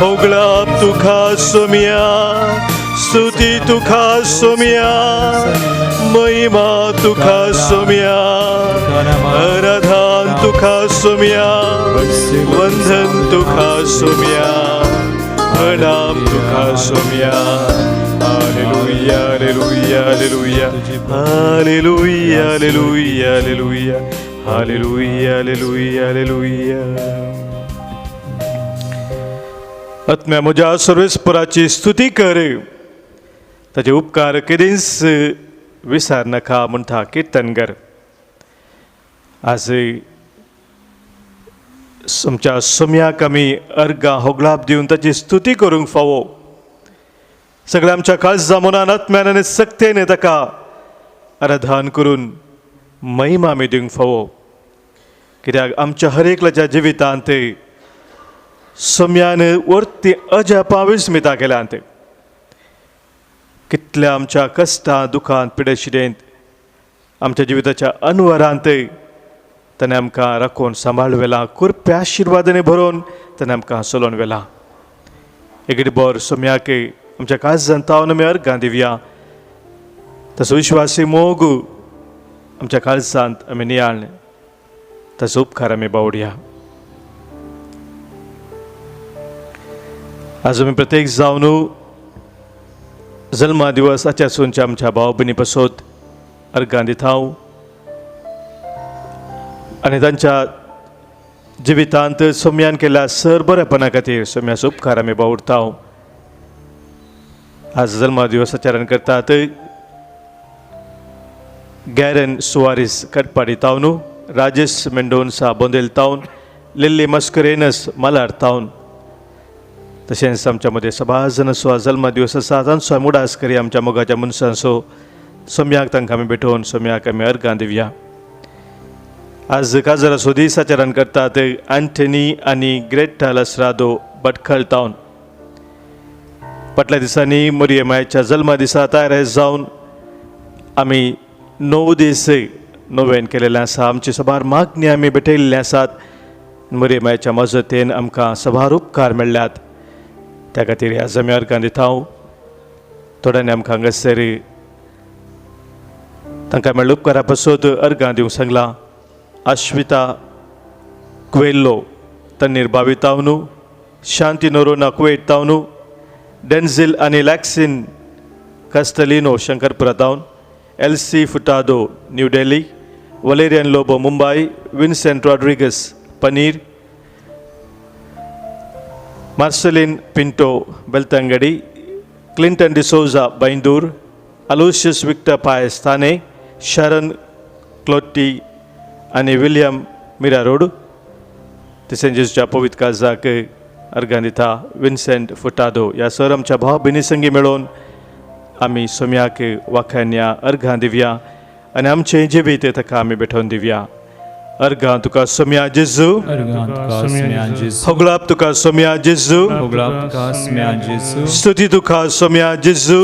होगळाप तुका सोम्या स्तुती तुका सोम्या महिमा तुका सोम्या आराधन तुका सोम्या वंदन तुका सोम्या प्रणाम तुका सोम्या hallelujah hallelujah hallelujah hallelujah hallelujah hallelujah hallelujah hallelujah hallelujah आत्म्या म्हज्या सर्वेस्पराची स्तुती कर ताचे उपकार केदींच विसार नाका म्हणटा किर्तनगर आज आमच्या सोम्याक आमी अर्गां होगलाप दिवन ताची स्तुती करूंक फावो सगळ्या आमच्या काळजा मनान आत्म्यान आनी सक्तेन ताका आराधन करून महिमा आमी दिवंक फावो कित्याक आमच्या हर एकल्याच्या जिवितांत सोम्यान वर्ती अजापाविस्मिता केल्यात कितल्या आमच्या कश्टांत दुखांत पिडेशिडेंत आमच्या जिविताच्या अनवरांत ताणें आमकां राखून सांबाळ वेला कुरप्या आशिर्वादांनी भरोवन ताणें आमकां चलोवन वेला एक बोर सोम्याक आमच्या काळजांत तावन आमी अर्गां दिवया तसो विश्वासी मोग आमच्या काळजांत आमी नियाळ ताचो उपकार आमी बावडया आज आमी प्रत्येक जावन जल्मा दिवसाच्या सूनच्या आमच्या भाव भयणी पासत अर्गां दिता आनी तांच्या जिवितांत सोम्यान केल्या सर बरेपणा खातीर सोम्याचो उपकार आमी बावडटा आज जल्मा दिवसाचें करतात गॅरन सुवारीस कटपाडी तावन राजेश मेंडोन्सा बोंदेल तावन लिल्ली मस्करेनस मालाड तावन तशेंच आमच्या मदें सभाजन आसो जल्मा दिवस आसा तांचो आमी उडास करी आमच्या मोगाच्या मनशांचो सोम्याक तांकां आमी भेटोवन सोम्याक आमी अर्गां दिवया आज काजराचो दिसाचें करतात एंटनी आनी ग्रेटा लसरादो बटखल तावन फाटल्या दिसांनी मोरयेमायेच्या जल्मा दिसा तयार जावन आमी 9 दीस नोवेन केलेलें आसा आमची सभार मागणी आमी भेटयल्लीं आसात मोरयेमायेच्या मजतीन आमकां सभार उपकार मेळ्ळ्यात त्या खातीर आज आमी अर्गां दिता थोड्यांनी आमकां हांगासर तांकां मेळ्ळे उपकारा पासत अर्गां दिवंक सांगलां आश्विता क्वेल्लो तन्नीर बावी तावन शांती नोरोना कुवेट तावन डेन्झिल आनी लॅक्सिन कास्टलिनो शंकरपुरा तावन एलसी फुटादो न्यू दिल्ली वलेरियन लोबो मुंबई विन्सेंट रॉड्रिगस पनीर मार्सेलिन पिंटो बेलतंगडी क्लिंटन डिसोजा बैंदूर अलोशियस विक्टर पायस थाने शरण क्लोटी आनी विलियम मिरा रोड सेंट जेजूच्या पवित्र काळजाक अर्गां दिता विन्सेंट फुटादो ह्या सर आमच्या भाव भयणी संगी मेळोवन आमी सोम्याक वाखान्या अर्गां दिवया आनी आमचें जिवीत ताका आमी भेटोवन दिवया अर्गां तुका सोम्या जेजू होगलाप तुका सोम्या जेजू स्तुती तुका सोम्या जेजू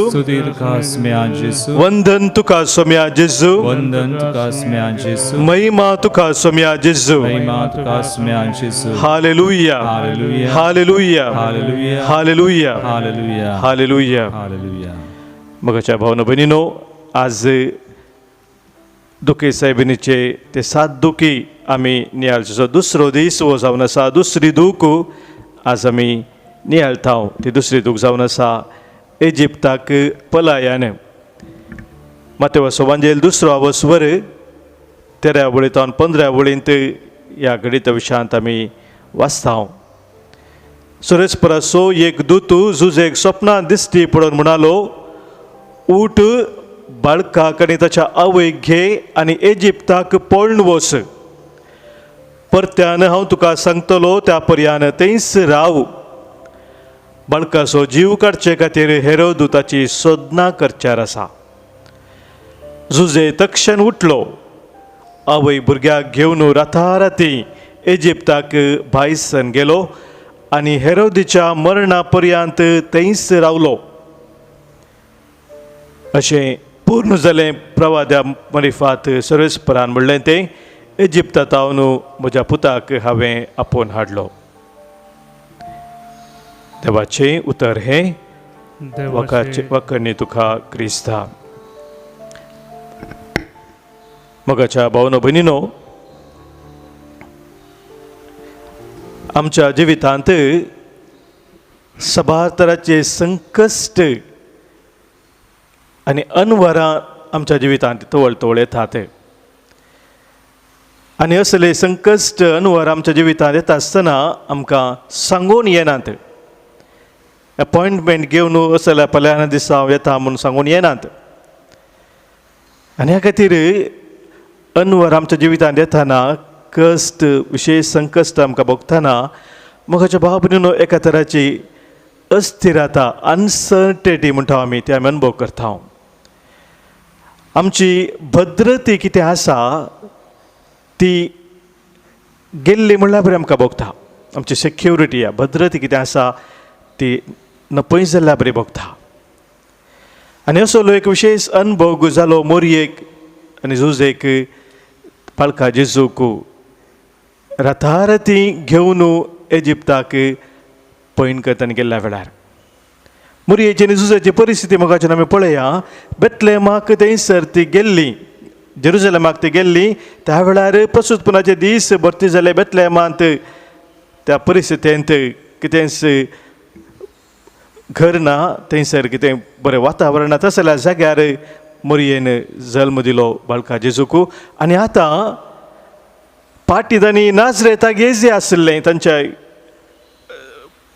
वंदन तुका सोम्या जेजू महिमा तुका सोम्या जेजू हालेलुया हालेलुया हालेलुया हालेलुया मगाच्या भावना भयणीनो आज दुखी साहेबिनीचे ते 7 दुखी आमी नियाळचो दुसरो दीस हो जावन आसा दुसरी दूख आज आमी नियाळटा ती दुसरी दूख जावन आसा इजिप्ताक पलायन मातेवाचो वांजेल दुसरो आवस्वर 13 वळींत 15 वळींत ह्या गणित विशयांत आमी वाचता सुरेस्पराचो एक दूत जुजेक स्वप्नांत दिसती पडोवन म्हणालो ऊट बाळकाक आनी ताच्या आवयक घे आनी इजिप्ताक पळून वच परत्यान हांव तुका सांगतलो त्या पर्यान थंयच राव बाळकाचो जीव काडचे खातीर हेरोद ताची सोदना करच्यार आसा जुजे तक्षण उठलो आवय भुरग्याक घेवन राताराती इजिप्ताक भायसन गेलो आनी हेरोदीच्या मरणा पर्यंत थंयच रावलो अशें पूर्ण जालें प्रवाद्या मरिफात सर्वेस्परान म्हणलें तें इजिप्तांतावन म्हज्या पुताक हांवें आपोवन हाडलो देवाचे उतर हे देवाचे वखणी तुका क्रिस्ता. मगाच्या भावनो भयणीनो, आमच्या जिवितांत सबार तरांचे संकश्ट आनी अनवरां आमच्या जिवितांत तवळ तवळ येतात. आनी असले संकश्ट अनवर आमच्या जिवितांत येता आसतना आमकां सांगून येनात. अपॉयंटमेंट घेवन असल्या पल्यान दिसा हांव येता म्हूण सांगून येनात. आनी ह्या खातीर अनवर आमच्या जिवितांत येताना कश्ट विशेष संकश्ट आमकां भोगतना मगाच्या भाव भयणीनो एका तराची अस्थिरता अनसर्टेनिटी म्हणटा आमी ती आमी अनुभव करता. आमची भद्रती कितें आसा ती गेल्ली म्हणल्यार बरी आमकां भोगता. आमची सेक्युरिटी भद्रती कितें आसा ती नपयस जाल्ल्या बरी भोगता. आनी असो एक विशेष अनुभव जालो मोरयेक आनी जुजेक पालका जेजूक रथारथी घेवन इजिप्ताक पयण करताना गेल्ल्या वेळार मोरयेची आनी जुजेची परिस्थिती मोगाच्यान आमी पळया. बेतलेहमाक थंयसर ती गेल्ली, जेरुसलेमाक ती गेल्ली. त्या वेळार प्रसूतपणाचे दीस भरती जाले बेतलेहमांत. त्या परिस्थितींत कितेंच घर ना, थंयसर कितें बरें वातावरण तसल्या जाग्यार मोरयेन जल्म दिलो बाळका जेजूक. आनी आतां पाटीदानी नाजरेताक येजे आसलें, तांच्या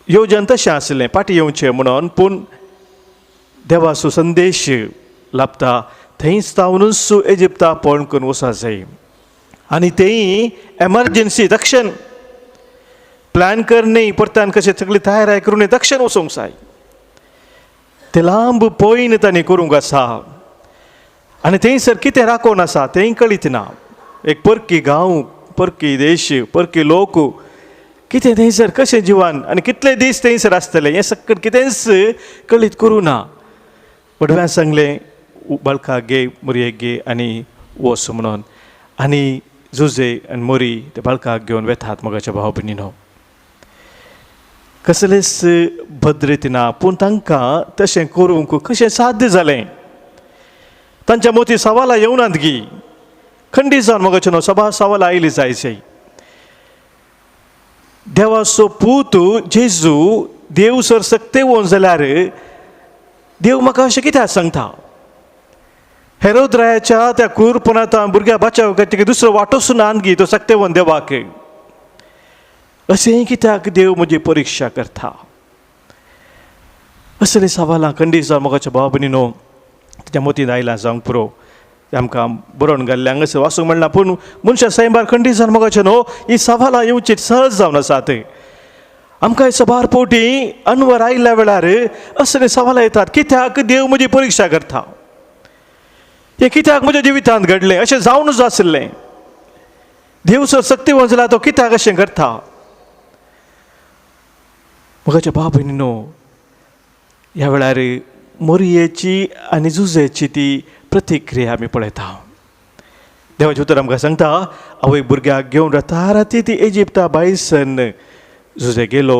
येवजन तशें आसलें पाटी येवचें म्हणून. पूण देवाचो संदेश लाभता थंयच तावनूच इजिप्ता पळोवन करून वचूंक जाय. आनी तेंय एमर्जन्सी तक्षण प्लॅन करनी परतान कशें सगळी तयारी करून तक्षण वचूंक जाय. ते लांब पयन तांणी करूंक आसा. आनी थंयसर कितें राखोवन आसा तेंय कळीत ना. एक परकी गांव, परकी देश, परकी लोक कितें थंयसर कशें जिवान आनी कितले दीस थंयसर आसतले हें सक्कट कितेंच कळीत करूं ना. वडव्यान सांगलें बाळकाक गे, मोरयेक गे आनी वच म्हणून. आनी जुजे आनी मोरी ते बाळकाक घेवन वेतात मोगाच्या भाव भयणीनो. कसलेच भद्रती ना, पूण तांकां तशें करूंक कशें साध्य जालें. तांच्या मोती सवालां येवनात गी. खंडीत जावन मोगाचें सभा सवालां आयली जायचे. देवाचो पूत जेजू देव सर सक्ते वोन जाल्यार देव म्हाका अशें कित्याक सांगता. हेरोद रायाच्या त्या क्रूरपणांत भुरग्या बचाव खातीर दुसरो वाटोच ना गी तो सक्ते वोन देवाक. अशें कित्याक देव म्हजी परिक्षा करता. असले सवालां खंडीत जावन मोगाच्या भाव भयणीनो त्या मोतीन आयलां जावंक पुरो. आमकां बरोवन घाल्ल्यांक असं वाचूंक मेळना. पूण मनशां सायबार खंडीत जावन मोगाचें न्हू ही सवालां येवची सहज जावन आसात. आमकां सबार पोटी अनवर आयिल्ल्या वेळार असले सवालां येतात. कित्याक देव म्हजी परिक्षा करता. हें कित्याक म्हज्या जिवितांत घडलें, अशें जावनूच आसलें. देव सर सक्तिवन जाल्यार तो कित्याक अशें करता. मोगाच्या भाव भयणीनो ह्या वेळार मोरयेची आनी जुजेची ती प्रतिक्रिया आमी पळयता. देवाचें उतर आमकां सांगता आवय भुरग्याक घेवन रथारथी ती इजिप्ता भायरसन जुजे गेलो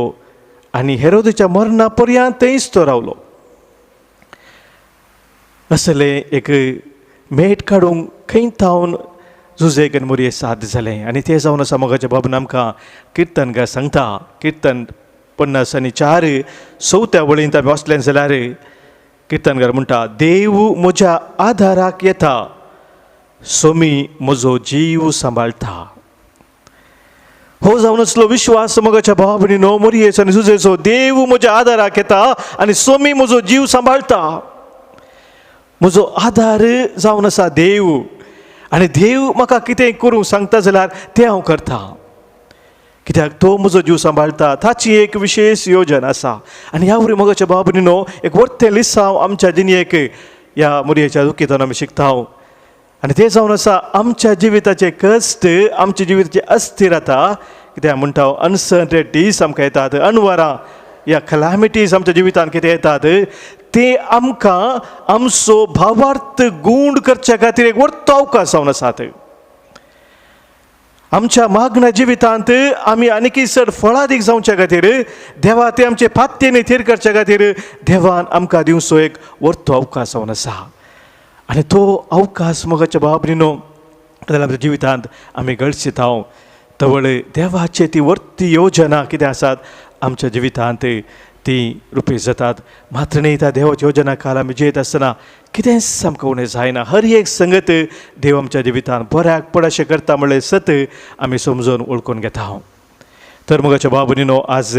आनी हेरोदेच्या मरणा पर्यंत थंयच तो रावलो. असले एक मेट काडूंक खंय थावन जुजेक आनी मोरये साद जालें. आनी तें जावन आसा मोगाच्या बाबून आमकां किर्तनकार सांगता. किर्तन 54 चवथ्या वळींत आमी वचलें जाल्यार किर्तनकार म्हणटा देव म्हज्या आदाराक येता, सोमी म्हजो जीव सांबाळटा. हो जावन असलो विश्वास मोगाच्या भावा भयणीनो मोरयेचो आनी जुजेचो. देव म्हज्या आदाराक येता आनी सोमी म्हजो जीव सांबाळटा. म्हजो आदार जावन आसा देव आनी देव म्हाका कितें करूंक सांगता जाल्यार तें हांव करता. कित्याक तो म्हजो जीव सांबाळटा. ताची एक विशेष योजना आसा. आनी ह्या वरी मोगाच्या भावा भयणीनो एक व्हडलें लिसांव आमच्या जिणयेक ह्या मोरयेच्या दुखीतान आमी शिकता. आनी तें जावन आसा आमच्या जिविताचे कश्ट, आमच्या जिविताची अस्थिरता. कित्याक म्हणटा अनसर्टेनिटीज आमकां येतात, अनवरां ह्या कॅलॅमिटीज आमच्या जिवितांत कितें येतात ते आमकां आमचो भावार्थ गूण करच्या खातीर एक व्हडलो अवकाश जावन आसात. आमच्या मागण्या जिवितांत आमी आनीक चड फळादीक जावच्या खातीर देवा ते आमचे फात्तेने थीर करच्या खातीर देवान आमकां दिवचो एक वर्तो अवकाश जावन आसा. आनी तो अवकाश मोगाच्या बाबरीनो आमच्या जिवितांत आमी घडचिताव तवळ देवाची ती वर्ती योजना कितें आसात आमच्या जिवितांत ती रुपी जातात. मात्र न्ही त्या देवाची योजना काल आमी जियेत आसतना कितेंच आमकां उणें जायना. हर एक संगत देव आमच्या जिवितांत बऱ्याक पड अशें करता म्हणल्यार सत आमी समजून वळखून घेता. तर मोगाच्या बाबनीनो आज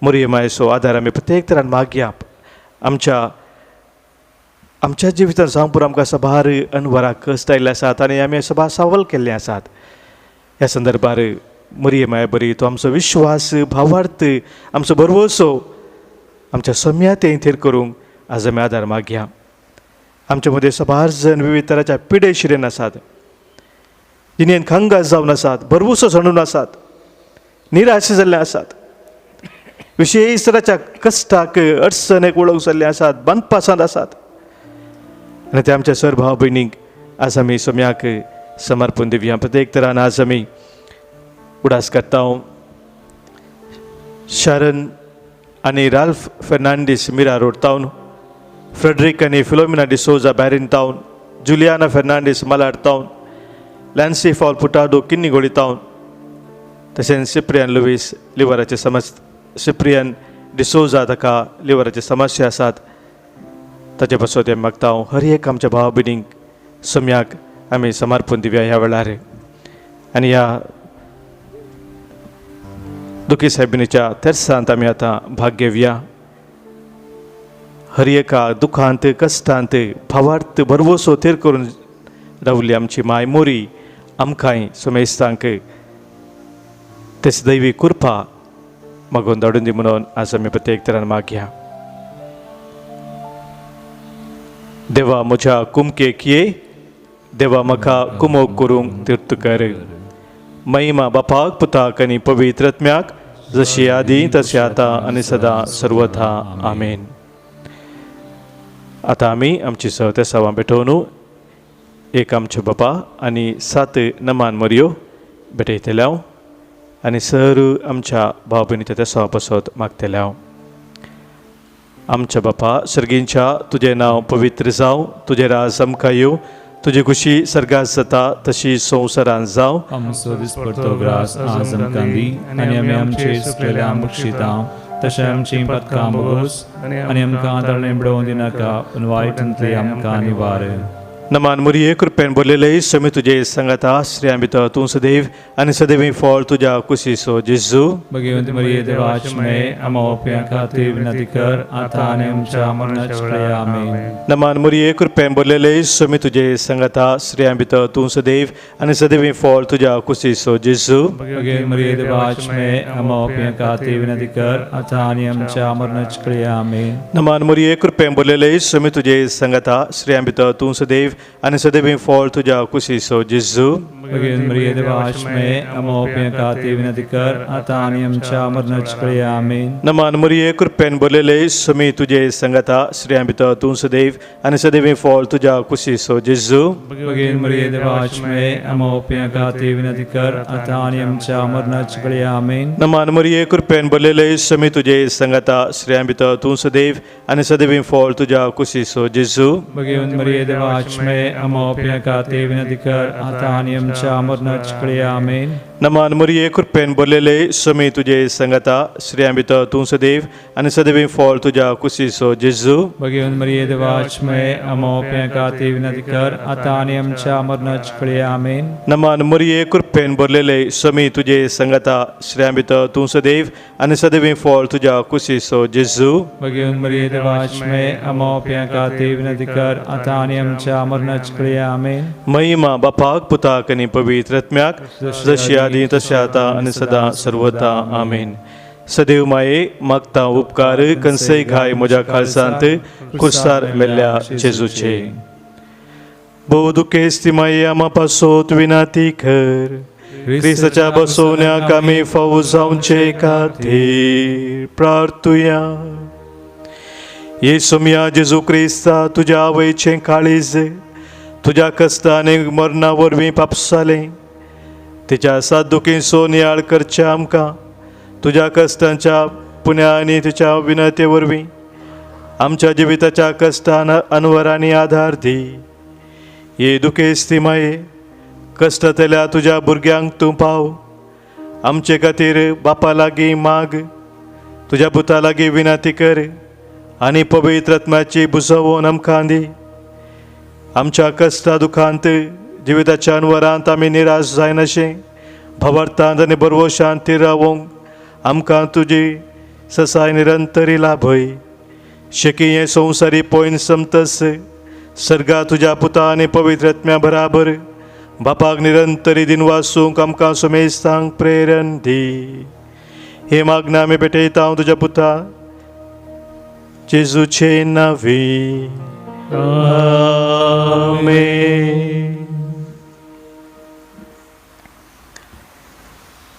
मोरये मायेचो आदार आमी प्रत्येक तरान मागया. आमच्या जिवितांत सांगपूर आमकां सबार अनवरां कश्ट आयिल्ले आसात आनी आमी सबार सवाल केल्ले आसात. ह्या संदर्भार मोरये माय बरी तो आमचो विश्वास भावार्थ आमचो भरवोसो आमच्या सम्यातेन थीर करूंक आज आमी आदार मागया. आमचे मदें सबार जण विविध तरांच्या पिडे शिरेन आसात, जिणेन खंगास जावन आसात, भरवोसो सोडून आसात, निराश जाल्ले आसात, विशेश तरांच्या कश्टाक अडचणेक वळख जाल्ले आसात, बंदपासांत आसात. आनी ते आमच्या सर भाव भयणीक आज आमी सम्याक समर्पण दिवया. प्रत्येक तरान आज आमी उडास करता. शारन आनी राल्फ फेर्नांडीस मिरा रोड टावन, फ्रेडरिक आनी फिलोमिना डिसोजा बॅरिन टावन, जुलियाना फेर्नांडीस मालाड टावन, लॅन्सी फॉल पुटाडो किन्नीगोळी टावन, तशेंच सिप्रियन लुईस लिव्हराचे सिप्रियन डिसोजा ताका लिव्हराचे समस्या आसात ताचे पासून ते मागता. हर एक आमच्या भाव भयणीक सम्याक आमी समर्पण दिवया ह्या वेळार. आनी ह्या दुखी साहेबिनीच्या तेर्सांत आमी आतां भाग घेवया. हर एका दुखांत कश्टांत भावार्थ भरवोसो थीर करून रावली आमची माय मोरी आमकांय सुमेस्तांक तेच दैवी कृपा मागून धाडून दी म्हणून आज आमी प्रत्येक तरान मागया. देवा म्हज्या कुमकेक ये, देवा म्हाका कुमोक करूंक तीर्थ कर. महिमा बापाक पुताक आनी पवित्र आत्म्याक जशी आदी तशी आतां आनी सदां सर्वथा आमेन. आतां आमी आमची सहतेसावां भेटोवन एक आमचे बापा आनी 7 नमान मोरयो भेटयतल्या आनी सर आमच्या भाव भयणीच्या तेसावा पासत मागतल्या. आमच्या बापा सर्गींच्या तुजें नांव पवित्र जावं, तुजें राज आमकां येवं, तुजी खुशी सर्गांत जाता तशी संवसारांत जावं. आमचो दिसपडटो ग्रास आज आमकां दी आनी आमी आमचे चुकलेल्यांक बक्षिता तशें आमची पदकां बोस आनी आमकां आदारणे बिडोवं दिनाका पूण वायटांतली आमकां निवार. नमान मोरये कृपेन भरलेले समी तुजे संगता श्रेयां भितर तूं सदैव आनी सदैवी फळ तुज्या कुशीचो जेजू. भगवंत मरिये देवाची माय आमच्या पापयां खातीर विनंती कर आतां आनी आमच्या मरणाचे वेळार आमेन. नमान मोरये कृपेन भरलेले समी तुजे संगता श्रेयां भितर तूं सदैव आनी सदैवी फळ तुज्या कुशीचो जेजू. भगवंत मरिये देवाची माय आमच्या पापयां खातीर विनंती कर आतां आनी आमच्या मरणाचे वेळार आमेन. नमान मोरये कृपेन भरलेले समी तुजे संगता श्रेयां भितर तूं सदैव आनी सदैवी फळ तुज्या कुशीचो जेजू. भगवंत मरिये देवाची माय आमच्या पापयां खातीर विनंती कर आतां आनी आमच्या मरणाचे वेळार आमेन. नमान मोरये कृपेन भरलेले समी तुजे संगता श्रेयां भितर तूं सदैव आनी सदैवी फळ तुज्या कुशीचो जेजू. भगवंत मरिये देवाची माय आमच्या पापयां खातीर विनंती कर आतां आनी आमच्या मरणाचे वेळार आमेन. नमान मोरये कृपेन भरलेले समी तुजे संगता श्रेयां भितर तूं सदैव आनी सदैवी फळ तुज्या कुशीचो जेजू. भगवंत मरिये देवाची माय आमच्या पापयां खातीर विनंती कर आतां आनी आमच्या मरणाचे वेळार आमेन. नमान मोरये कृपेन भरलेले समी तुजे संगता श्रेयां भितर तूं सदैव आनी सदैवी फळ तुज्या कुशीचो जेजू. भगवंत मरिये देवाची माय आमच्या पापयां खातीर विनंती कर आतां आनी आमच्या मरणाचे वेळार आमेन. नमान मोरये कृपेन भरलेले समी तुजे संगता श्रेयां भितर तूं सदैव आनी सदैवी फळ तुज्या कुशीचो जेजू. भगवंत मरिये देवाची माय आमच्या पापयां खातीर विनंती कर आतां आनी आमच्या मरणाचे वेळार आमेन. महिमा बापाक पुताक आनी पवित्र आत्म्याक जशी आदी तशी आतां आनी सदां सर्वथा आमेन. सदैव माये मागता उपकार कणसय घाय म्हज्या काळजांत कुर्सार मेल्ल्या जेजूचे. भोव दुखेस्त ती माये आमा पासोत विनाती कर. क्रिस्ताच्या बसवण्याक आमी फावो जावचे खातीर प्रार्थुया. येसू मिया जेजू क्रिस्ता तुज्या आवयचें काळीज तुज्या कश्टा आनी मरणा वरवीं पापसालें तिच्या सादुकींचो नियाळ करचे आमकां तुज्या कश्टांच्या पुण्या आनी तुज्या विनते वरवीं आमच्या जिविताच्या कश्टान अनवरांनी आधार दी. ये दुखेस्ती माये कश्टांतल्या तुज्या भुरग्यांक तूं पाव. आमचे खातीर बापा लागीं माग, तुज्या पुता लागीं विनंती कर आनी पवित्र आत्म्याची बुजवण आमकां दी. आमच्या कश्टा दुखांत जिविताच्या अनवरांत आमी निराश जायनाशें भवार्थांत आनी बरवो शांती रावोंक आमकां तुजी ससाय निरंतरी लाभय. शेकी हे संवसारी पॉयन समतस सर्गा तुज्या पुता आनी पवित्र आत्म्या बराबर बापाक निरंतरी दिन वासूंक आमकां सुमेस्तांक प्रेरण दी. हे मागणें आमी भेटयता हांव तुज्या पुता जेजूचे नांवी. आमेन.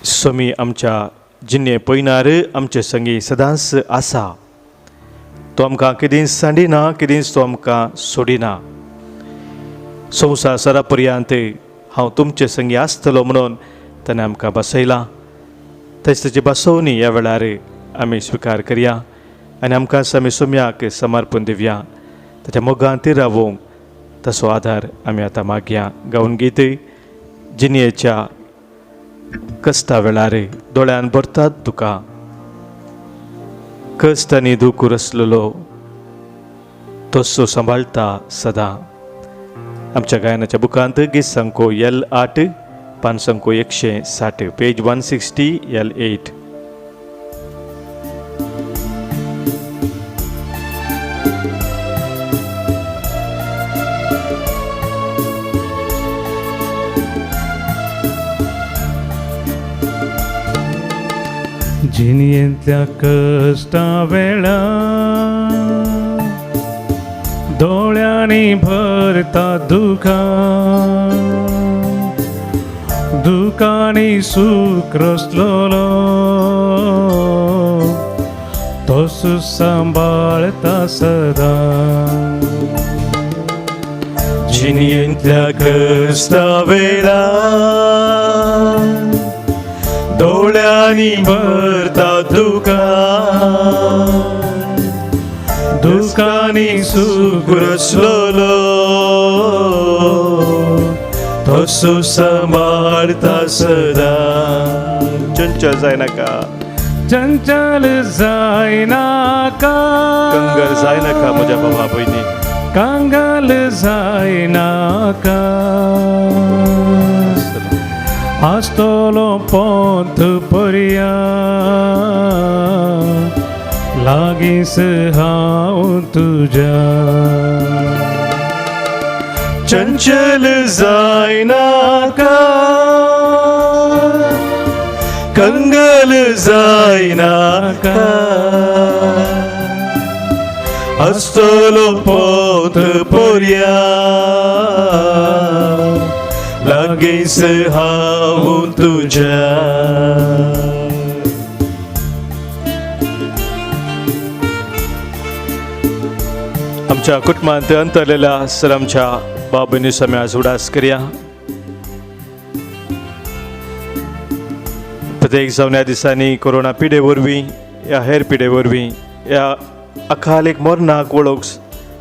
स्वामी आमच्या जिन्ने पयनार आमचे संगी सदांच आसा. तो आमकां कितेंच सांडिना, कितेंच तो आमकां सोडिना. संवसार पर्यंत हांव तुमचे संगी आसतलो म्हणून ताणें आमकां बसयलां. तशें ताची बसवणी ह्या वेळार आमी स्विकार करया आनी आमकां आमी सोम्याक समर्पण दिवया. ताच्या मोगांत रावोंक तसो आदार आमी आतां मागया. गावन गीत जिन्येच्या कश्टा वेळार दोळ्यान भरतात तुका कश्ट आनी दूख रसलेलो तसो सांबाळटा सदां. आमच्या गायनाच्या बुकांत गीत संको L8 पान संको 160 पेज 160 L8. जिनियेंतल्या कश्टा वेळा दोळ्यांनी भरता दुखांनी सुख रसलोलो तोसू सांबाळता सदां. जिनियेंतल्या कश्टा वेळा दोळ्यांनी भरता दुखांनी सुख रसलोलो तसो सांबाळता सदां. चंचल जायनाका, चंचल जायनाका, कंगाल जायनाका म्हज्या बाबा भयणी, कांगाल जायनाका. आसतलो पंथ पर्या लागींच हांव तुज्या. चंचल जायनाका, कंगाल जायनाका. आसतलो पंथ पर्या लागींच हांव तुज्या. आमच्या कुटुंबांत अंतरलेल्या सरामच्या बाबूनी सम्यास उडास करया. प्रत्येक जावन ह्या दिसांनी कोरोना पिडे वरवीं या हेर पिडे वरवीं या अकालीक मरणाक वळख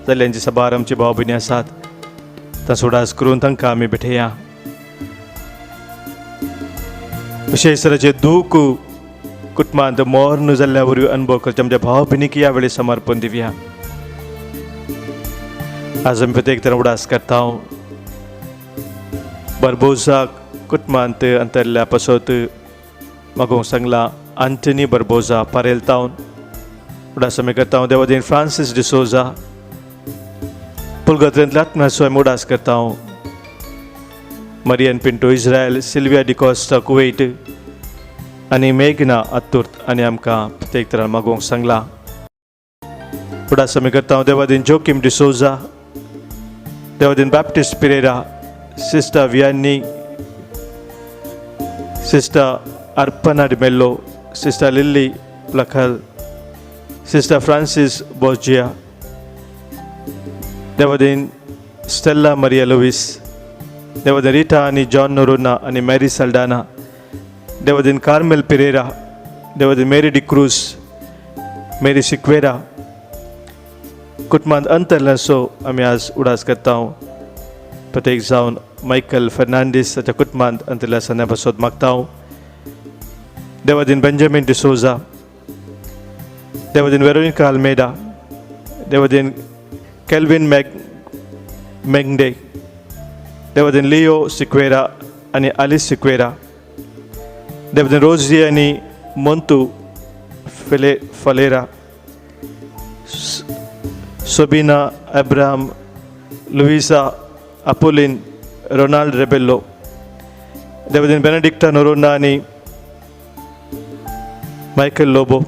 जाल्ल्यांची सभार आमची भाव भयणी आसात. तांचो उडास करून तांकां आमी भेटया. विशेष तरेचे दूख कुटुंबांत मरण जाल्ल्या वरवीं अनुभव करचे आमच्या भाव भयणीक ह्या वेळी समर्पण दिवया. आज आमी प्रत्येक तरेन उडास करता. बरबोजाक कुटुंबांत अंतरल्या पासत मागोवंक सांगला आंटनी बरबोजा पारेल टावन. उडास आमी करता. देवादीन फ्रांसीस डिसोजा पुलगत्रेंतल्या आत्म्याचो आमी उडास करता. Marion Pinto Israel, Sylvia D'Costa Kuwait आनी मेघना आतुर्त आनी आमकां प्रत्येक तरान मागोवंक सांगला. उडास आमी करता. देवादीन जोकीम डिसोजा, देवादीन Baptist Pereira, sister Vianney, sister Arpana D'Mello, sister Lilly Plakal, sister Francis Borgia, देवादीन स्टेला मारिया लुईस, देवा दिन रीटा आणि जॉन नोरोना आणि मॅरी सल्डाना, देवा दिन कार्मेल पेरेरा, देवा दिन मेरी डिक्रूज, मेरी सिक्वेरा कुटुंबात अंतरलासो आम्ही आज उडास करता हूँ. प्रत्येक जाऊन मायकल फर्नांडिस त्याच्या कुटुंबात अंतरला सण्यापासून मागता हूँ. देवा दिन बेंजामिन डिसोजा, देवा दिन वेरोनिका अल्मेडा, देवा दिन केल्विन मेंगडे, देवा दिन लिओ सिक्वेरा आणि आलिस सिक्वेरा, देवा दिन रोजी आणि मोंतू Phulera, सोबिना Abraham, Luisa अपोलिन, Ronald Rebello, देवा दिन बेनेडिक्टा नोरोना आणि मायकल लोबो,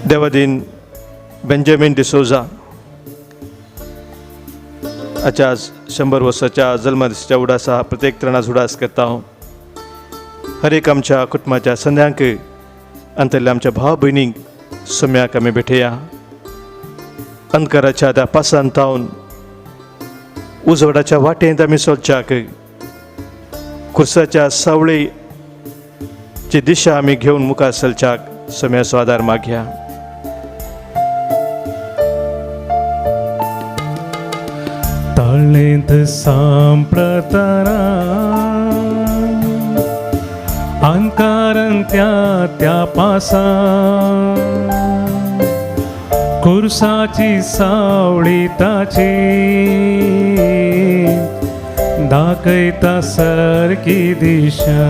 देवा दिन बेंजामिन डिसोजा आजच्या 100 वर्षाच्या जन्मदिवसाच्या उडासा प्रत्येक तरुणास उडास करता हूँ. हर एक आमच्या कुटुंबाच्या संध्यांक अंतरल्या आमच्या भाव भयणींक सम्याक आमी भेटया. अंधकाराच्या त्या पासांतावन उजवाडाच्या वाटेंत आमी चलच्याक, खुर्साच्या सावळेची दिशा आमी घेवन मुखार चलच्याक सम्याचो आदार मागया. ताळेंत सांप्रतना अंकारण त्या पासा खुर्साची सावळी ताची दाखयता सारकी दिशा.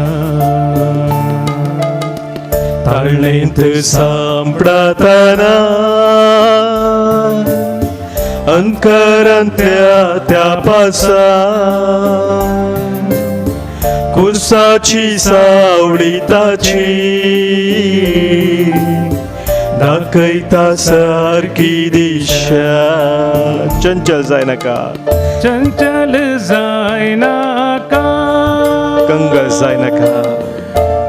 ताळेंत सांपडताना अंकारांत त्या पासा खुर्साची सावळी ताची दाखयता सारकी दिशा. चंचल जाय नाका, चंचल जाय नाका, कंगाल जाय नाका,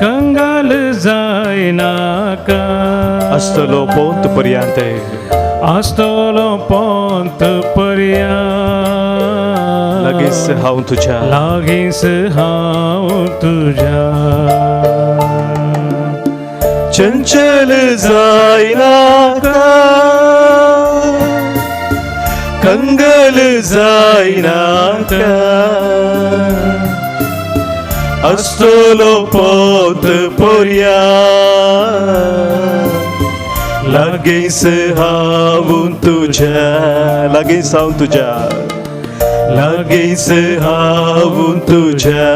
कंगाल जाय नाका. आसतलो पोंत पर्यंत, आसतलो पोंत पर्यंत, लगीच हांव तुझ्या, लागींच हांव तुझ्या. चंचल जाय नाका, कंगाल जाय नाका, आसतलो पोंत पर्यंत, लागींच हांव तुझ्या, लागींच हांव तुझ्या, लागींच हांव तुझ्या,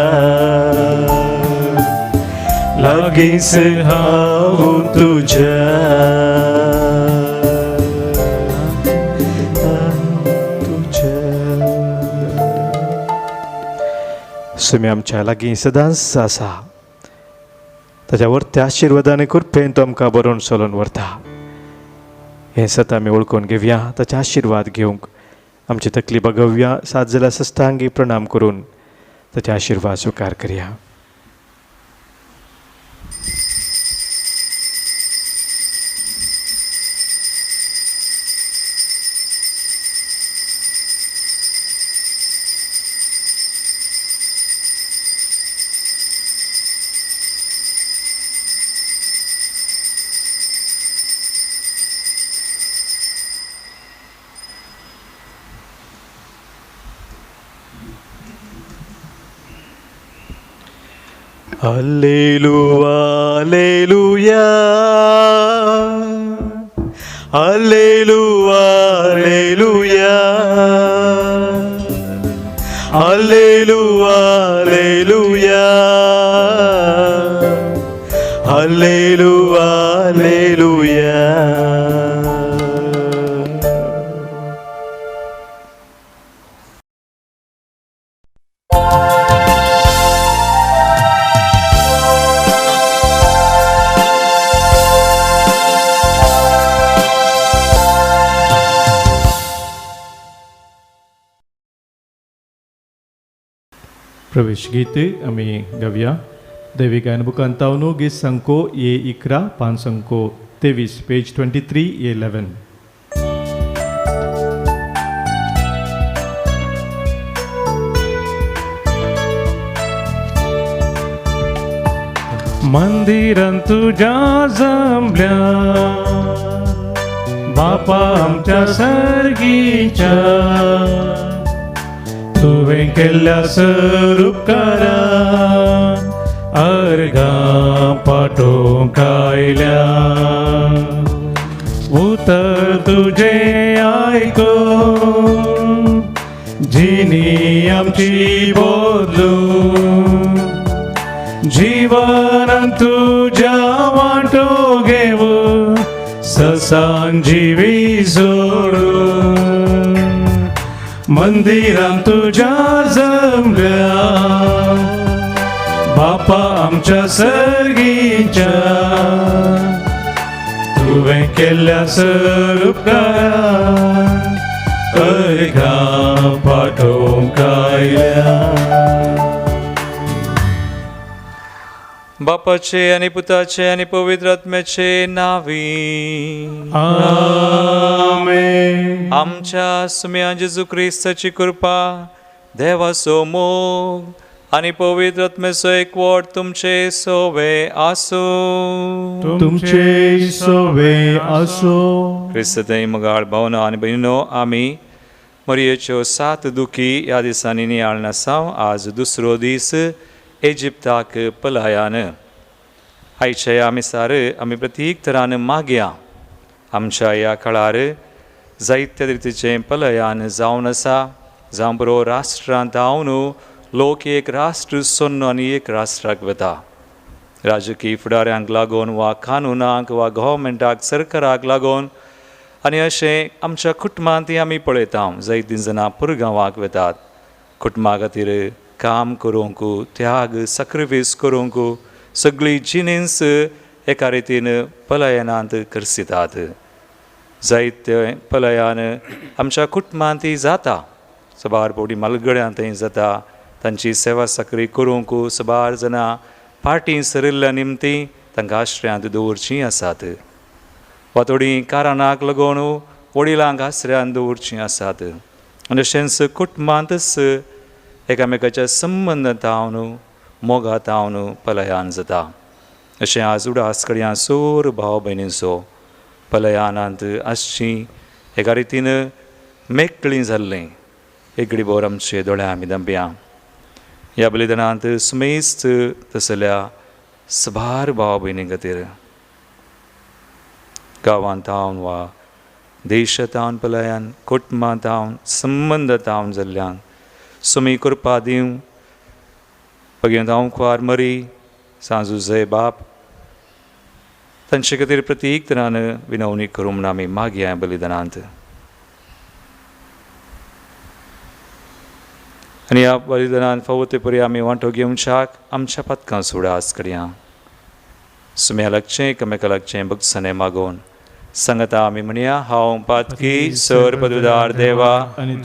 लागींच हांव तुझ्या. सुमी आमच्या लागीं सदांच आसा. ताच्या व्हरत्या आशिर्वादान कृपेन तो आमकां बरोवन चलोवन व्हरता. हें सत आमी वळखून घेवया. ताचे आशिर्वाद घेवंक आमची तकली बगवया. सात जाल्यार सस्तांगी प्रणाम करून ताचे आशिर्वाद स्वीकार करया. Alleluia, Alleluia, Alleluia, Alleluia, Alleluia, Alleluia, Alleluia. प्रवेश गीत आम्ही गावया. दैवी गायन बुकांतावनो गीत संको ये 11 पान संको 23 पेज 23 ये 11. मंदिरात तुझ्या जमल्या बापा आमच्या सर्गीच्या तुवें केल्ल्या सरुपकारा अर्गा पाठोवंक आयल्या उतर तुझे आयको जिनी आमची बोलू जीवन तुझ्या वाटो घेऊ ससांजीवी सोडू मंदिरात तुझ्या जमल्या बापा आमच्या सर्गीच्या तुवें केल्ल्या सरुपकारा अर्घा पाठोवंक आयल्या बापाचे आणि पुताचे आणि पवित्र आत्म्याचे नावी आमेन. आमच्या सुम्या जेजू क्रिस्ताची कृपा देवाचो मोग आणि पवित्र आत्म्याचो एकवट तुमचे सोवे आसो तुमचे सोवे असो. क्रिस्तय मगाळ भावना आणि बहिणो आमी मरियेच्यो 7 दुखी ह्या दिसांनी नियाळ आसाव. आज दुसरो दीस इजिप्ताक पलायान. आयच्या ह्या मिसार आमी प्रत्येक तरान मागया आमच्या ह्या काळार जायत्या रितीचें पलायान जावन आसा. जावं बरो राष्ट्रांत हांव न्हू लोक एक राष्ट्र सोडून आनी एक राष्ट्राक वता. राजकीय फुडाऱ्यांक लागून वा कानुनाक वा गव्हर्मेंटाक सरकाराक लागून आनी अशें आमच्या कुटुंबांतय आमी पळयता जायतीं जाणां पुरगांवाक वतात. कुटुंबा खातीर काम करूंक त्याग सॅक्रिफीस करूंक सगळी जिनेस एका रितीन पलायनांत करसितात. जायते पलायन आमच्या कुटुंबांतय जाता. सबार पोटी मालगड्यांतय जाता. तांची सेवा साकरी करूंक सबार जाणां पार्टी सरिल्ल्या निमती तांकां आश्रयांत दवरचीं आसात. वा थोडीं कारणाक लागून वडिलांक आश्रयांत दवरचीं आसात. आनी अशेंच कुटुंबांतच एकामेकाच्या संबंदांत मोगात पलायन जाता. अशें आज उडास कडया सोर भाव भयणींचो पलायनांत आसचीं एका रितीन मेकळीं जाल्लें एक घडीभर आमचे दोळ्यां आमी दांपया. ह्या बलिदानांत सुमेस्त तसल्या सबार भाव भयणी खातीर गांवांत वा देशांत पलायन कुटुंबांत संबंदांत जाल्ल्यांक सुमी कृपा दिवं. भगवंत हांव खुवार मरी सांजू जय बाप तांचे खातीर प्रत्येक तरान विनवणी करूं म्हूण आमी मागया बलिदानांत. आनी ह्या बलिदानांत फावो ते परी आमी वांटो घेवच्याक आमच्या पथकां सुडास कडया सुम्या लागचें एकामेका लागचें भक्तसाने मागोवन सांगता आमी म्हणया हांव पातकी सर पदवीदार देवा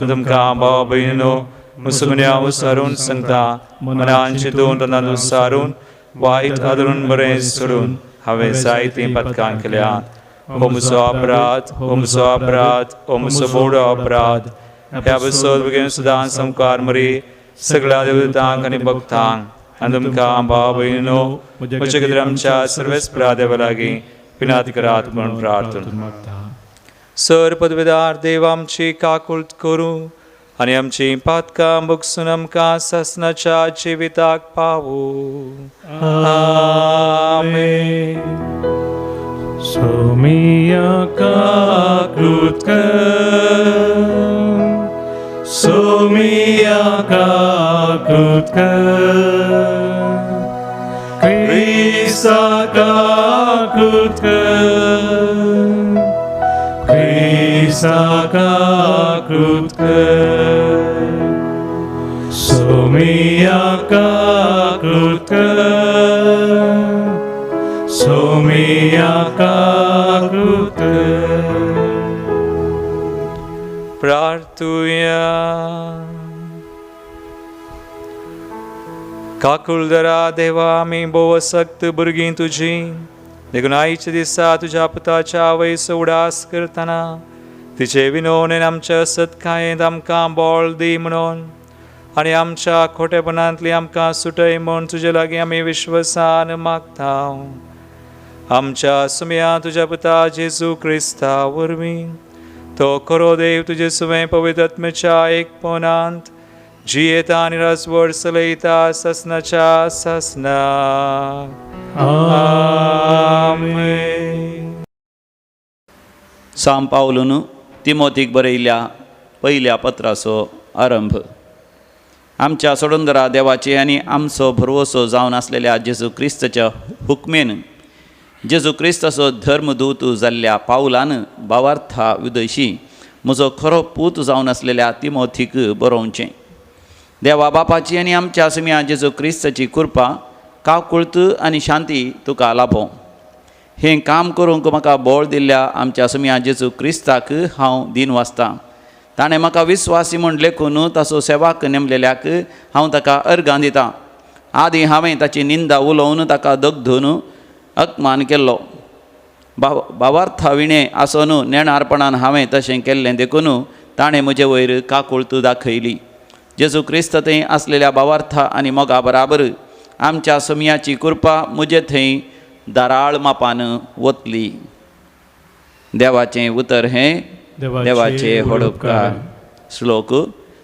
तुमकां भाव भयणीनो मुसगुन्या उसारून सांगता मनान चिंतून तोंडान उसारून वायट आदरून बरें सोडून हांवें जायतीं पथकां केल्यात. हो म्हजो अपराध हो म्हजो अपराध हो म्हजो बोडो अपराध. ह्या बसत बेगीन सुदां संकार मरी सगळ्या देवतांक आनी भक्तांक आनी तुमकां भाव भयणीनो म्हजे खातीर आमच्या सर्वेस्परा देवा लागीं विनात करात म्हणून प्रार्थना. सर पदवीदार देव आमची काकुळट करूं आनी आमची पातकां भोगसून आमकां ससनाच्या जिविताक पावूं. आमेन. सोमिया काकृत कर सोमिया काकृत कर क्रिस्ता काकृत कर क्रिस्ता काकृत कर सोमिया काकृत कर सोमिया काकृत कर. प्रार्थुया. काकुळदरा देवा आमी बोव सक्त भुरगीं तुजी देखून आयच्या दिसा तुज्या पुताच्या वयस उडास करतना तिचे विनोवन आमच्या सत्कायेंत आमकां बोळ दी म्हणून आनी आमच्या खोटेपणांतली आमकां सुटय म्हूण तुजे लागीं आमी विश्वासान मागता. आमच्या सुमया तुज्या पुता जेजू क्रिस्ता वरवीं तो खरो देव तुजे सुमे पवित्र आत्म्याच्या एकपणांत जियेता आनी राजवट चलयता ससनाच्या ससना. आमेन. साम पावलून तिमोथीक बरयल्ल्या पयल्या पत्राचो आरंभ. आमच्या सोडूनदरा देवाचे आनी आमचो भरवसो जावन आसलेल्या जेजू क्रिस्ताच्या हुकमेन जेजू क्रिस्ताचो धर्मदूत जाल्ल्या पावलान भावार्था विदयशी म्हजो खरो पूत जावन आसलेल्या तिमोथीक बरोवचें. देवा बापाची आनी आमच्या सुम्या जेजू क्रिस्ताची कृपा काकुळत आनी शांती तुका लाभो. हें काम करूंक म्हाका बोळ दिल्ल्या आमच्या सुम्या जेजू क्रिस्ताक हांव दिनवासतां. ताणें म्हाका विस्वासी म्हूण लेखून ताचो सेवाक नेमलेल्याक हांव ताका अर्गां दितां. आदीं हांवें ताची निंदा उलोवन ताका दगधून अपमान केल्लो. भावार्था विणें आसून नेणारपणान हांवें तशें केल्लें देखून ताणें म्हजे वयर काकुळत दाखयली. जेजू क्रिस्त थंय आसलेल्या भावार्था आनी मोगा बराबर आमच्या सुमयाची कृपा म्हजे थंय दाराळ मापान वतली. देवाचें उतर हें देवाचे होडपकार. श्लोक.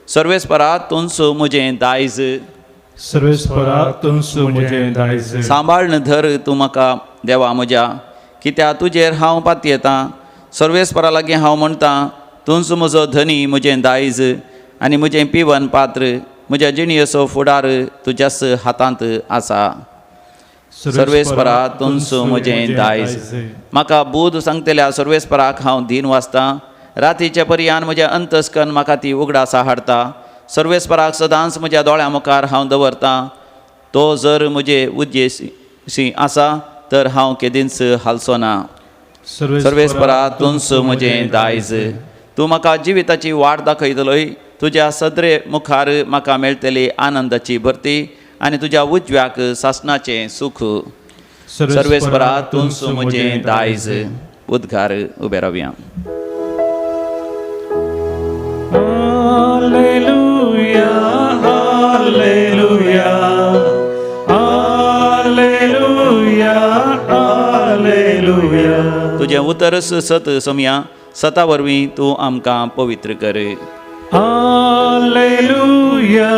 सर्वेस्परा तुमचो म्हजें दायज सर्वेस्परा तुमचो म्हजें दायज सांबाळन धर तूं म्हाका देवा म्हज्या, कित्याक तुजेर हांव पातयेतां. सर्वेस्परा लागीं हांव म्हणटां तुमचो म्हजो धनी म्हजें दायज आनी म्हजें पिवन पात्र म्हज्या जिणयेचो फुडार तुज्याच हातांत आसा. सर्वेस्परा तुमचो म्हजें दायज. म्हाका बूद सांगतल्या सर्वेस्पराक हांव दिनवासतां. रातीच्या पर्यान म्हजें अंतस्कन म्हाका ती उगडास हाडटा. सर्वेस्पराक सदांच म्हज्या दोळ्या मुखार हांव दवरतां. तो जर म्हजे उद्देशी आसा तर हांव केदींच हालचो ना. सर्वेस्परा तुमचो म्हजें दायज. तूं म्हाका जिविताची वाट दाखयतलोय. तुज्या सदरे मुखार म्हाका मेळटली आनंदाची भरती आनी तुज्या उजव्याक सासणाचें सुख. सर्वेस्परा तुमचो म्हजें दायज. उद्गार उबे रावया. Alleluia, Alleluia, Alleluia, Alleluia. तुजें उतरस सत समया सता वरवीं तूं आमकां पवित्र कर. Alleluia,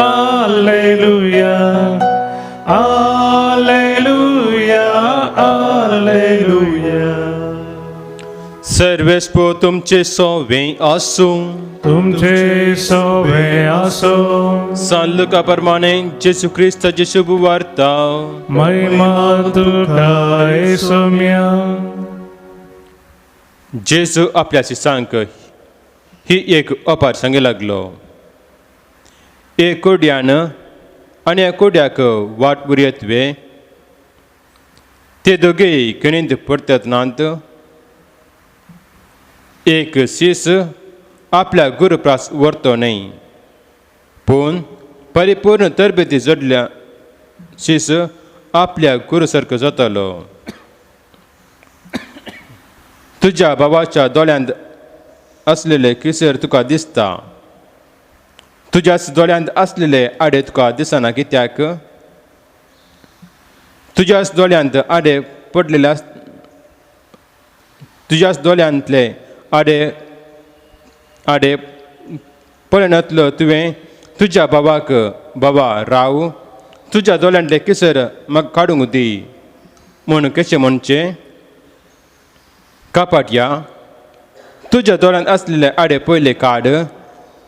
Alleluia, Alleluia, Alleluia. सर्वेस्पो तुमचे सोवें आसूं. तुमचे सोवे आसो. सांत लुका प्रमाणे जेजू क्रिस्ताची शुभ वार्ता. महिमा तुका येसुम्या. जेजू आपल्या शिसांक ही एक अपार सांगे लागलो. एक कोड्यान आनी एक कोड्याक वाट बुरयतवे. ते दोगेय खिणींत पडतात नांत. एक शीस आपल्या गुरुप्रास व्हरतो न्हय, पूण परिपूर्ण तरबेती जोडल्या शीस आपल्या गुरू सारको जातलो. तुज्या भावाच्या दोळ्यांत असलेले किसर तुका दिसता. तुज्याच दोळ्यांत असलेले आडे तुका दिसना. कित्याक तुज्याच दोळ्यांत आडे पडलेले तुज्याच दोळ्यांतले आडे पळयनातलो तुवें तुज्या भावाक बाबा राव, तुज्या दोळ्यांतले किसर म्हाका काडूंक दी म्हूण कशें म्हणचें. कापाटया, तुज्या दोळ्यांत असलेले आडे पयले काड,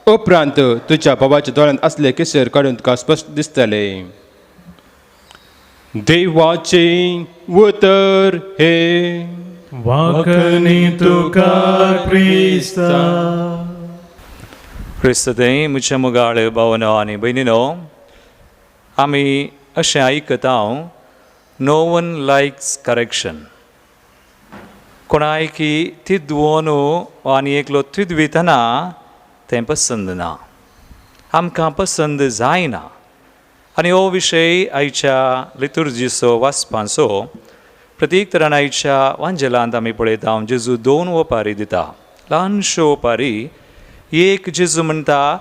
उपरांत तुज्या भावाच्या दोळ्यांत असलेले किसर काडून तुका स्पश्ट दिसतले. देवाचे उतर हे. वाकणी तुका क्रिस्ता. क्रिस्तथंय म्हज्या मुगाळ भावनो आनी भयणीनो, आमी अशें आयकता नो वन लायक्स करेक्शन. कोणाय की तिदवून आनी एकलो तिदवितना तें पसंद ना, आमकां पसंद जायना. आनी हो विशय आयच्या लितुर्जीचो वाचपाचो. प्रत्येक तरान आयच्या वांजेलांत आमी पळयता जेजू 2 ओपारी दिता. ल्हानश्यो ओपारी. एक जेजू म्हणटा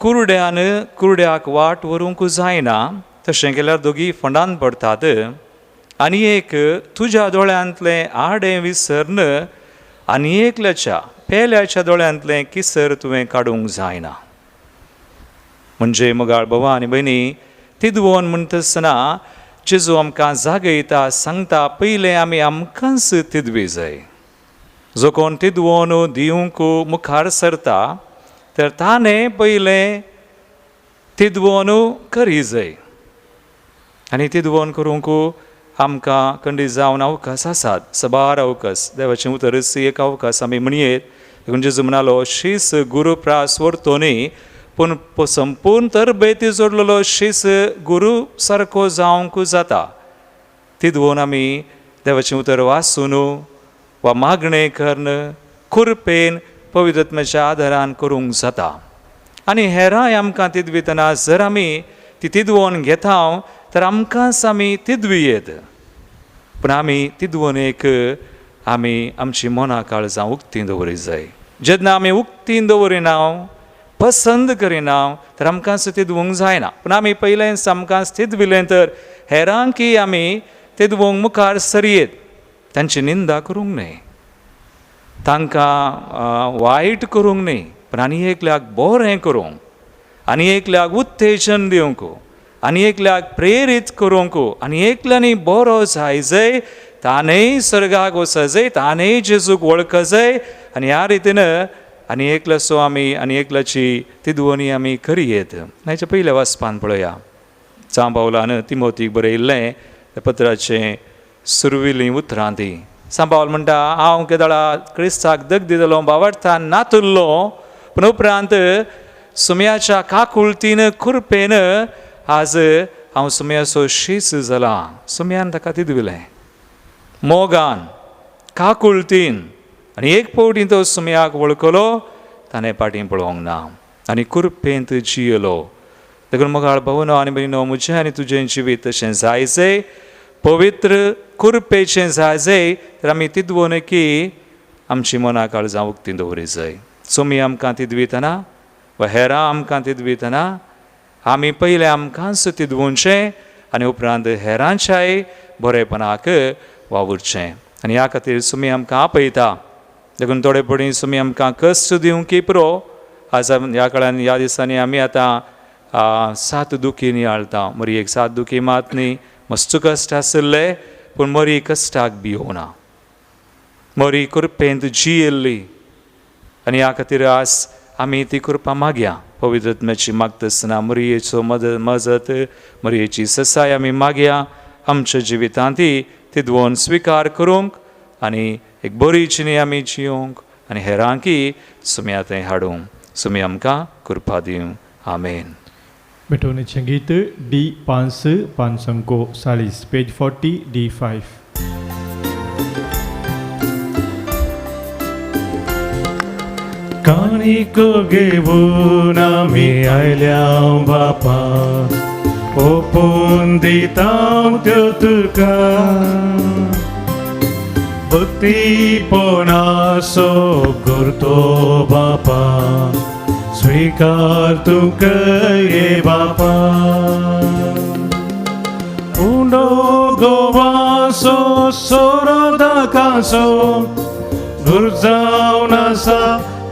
कुरड्याक वाट व्हरूंक जायना तशें केल्यार दोगी फंडान पडटात आनी एक तुज्या दोळ्यांतलें आडें विसरन आनी एकल्याच्या पेल्याच्या दोळ्यांतलें किसर तुवें काडूंक जायना. म्हणजे मोगाळ भावा आनी भयणी, तिदवोन म्हणटसतना जेजू आमकां जागयता, सांगता पयलें आमी आमकांच तिदवी जाय. जो कोण तिदवोन दिवंक मुखार सरता तर ताणें पयलें तिदवोन करी जाय. आनी तिदवोन करूंक आमकां खंडीत जावन अवकाश आसात, सबार अवकाश. देवाचें उतर एक अवकाश आमी म्हणयेत. देखून जेजू म्हणालो, शीस गुरुप्रास व्हरतोनी पूण संपूर्ण तरबेती जोडलेलो शीस गुरू सारको जावंक जाता. तिदवोन आमी देवाचें उतर वाचून वा मागणें करन खुरपेन पवित्रत्म्याच्या आदारान करूंक जाता. आनी हेरांय आमकां तिदवितना जर आमी ती तिदवोन घेता तर आमकांच आमी तिदवियेत. पूण आमी तिदवोनेक आमी आमची मना काळजां उक्तीं दवरी जाय. जेन्ना आमी उक्तीं दवरिना, पसंद करिना तर आमकांच तिदवूंक जायना. पूण आमी पयलेंच आमकांच तिदविलें तर हेरांकी आमी तिदवूंक मुखार सरयेत. तांची निंदा करूंक न्हय, तांकां वायट करूंक न्हय, पूण आनी एकल्याक बरें करूंक, आनी एकल्याक उत्तेजन दिवंक, आनी एकल्याक प्रेरीत करूंक, आनी एकल्यानी बरो जाय जाय, ताणेंय सर्गाक वचूंक जाय, ताणेंय जेजूक वळख जाय. आनी ह्या रितीन आनी एकल्याचो आमी आनी एकल्याची तिदवणी आमी करियेत. हाच्या पयल्या वाचपान पळया, सांब पावलान तिमोथीक बरयल्लें त्या पत्राचें सुरविलीं उतरां ती. सांब पावल म्हणटा, हांव केदाळा क्रिस्ताक दग दितलो, भावार्थान नातुल्लो, पूण उपरांत सुमयाच्या काकुळतीन खुरपेन आज हांव सुमयाचो शीस जाला. सुमयान ताका तिदविलें, मोगान, काकुळतीन, आनी एक फावटी तो सुमयाक वळखलो, ताणें फाटीं पळोवंक ना, आनी खुरपेंत जियेलो. देखून मोगाळ भावनो आनी भयणो, म्हजें आनी तुजें जिवीत तशें जाय जाय, पवित्र खुरपेचें जाय जाय, तर आमी तिदवोनकी आमची मना काळजां उक्तीं दवरी जाय. सुमी आमकां तिदवितना वा हेरां आमकां तिदवितना आमी पयलें आमकांच तिदवूंचें आनी उपरांत हेरांच्याय बरेपणाक वावुरचें. आनी ह्या खातीर सुमी आमकां आपयता. देखून थोडे पडी सुमी आमकां कश्ट दिवंक पुरो. आज ह्या काळान ह्या दिसांनी आमी आतां 7 दुखी नियाळटा. मरी एक 7 दुखी मात न्ही, मस्त कश्ट आसले, पूण मरी कश्टाक भियोना, मरी कुरपेंत जियेल्ली. आनी ह्या खातीर आज आमी ती कृपा मागया. पवित्रत्म्याची मागतना मरयेचो मजत, मरयेची ससाय आमी मागया. आमच्या जिवितांत तिदवोन स्विकार करूंक आनी एक बरी जिणी आमी जियोंक आनी हेरांकी सुम्या थंय हाडूंक. सुमी आमकां कृपा दिवं. आमेन. Betonet git D5 salis, page 40 D5. Kaniko घेऊन आमी आयल्या बापा, ओपून दितां त्यो तुका. भक्तीपणाचो करतो बापा, स्वीकार तू करे बापा. उंडो गोवासो सोरोदाकासो गुरजावन आसा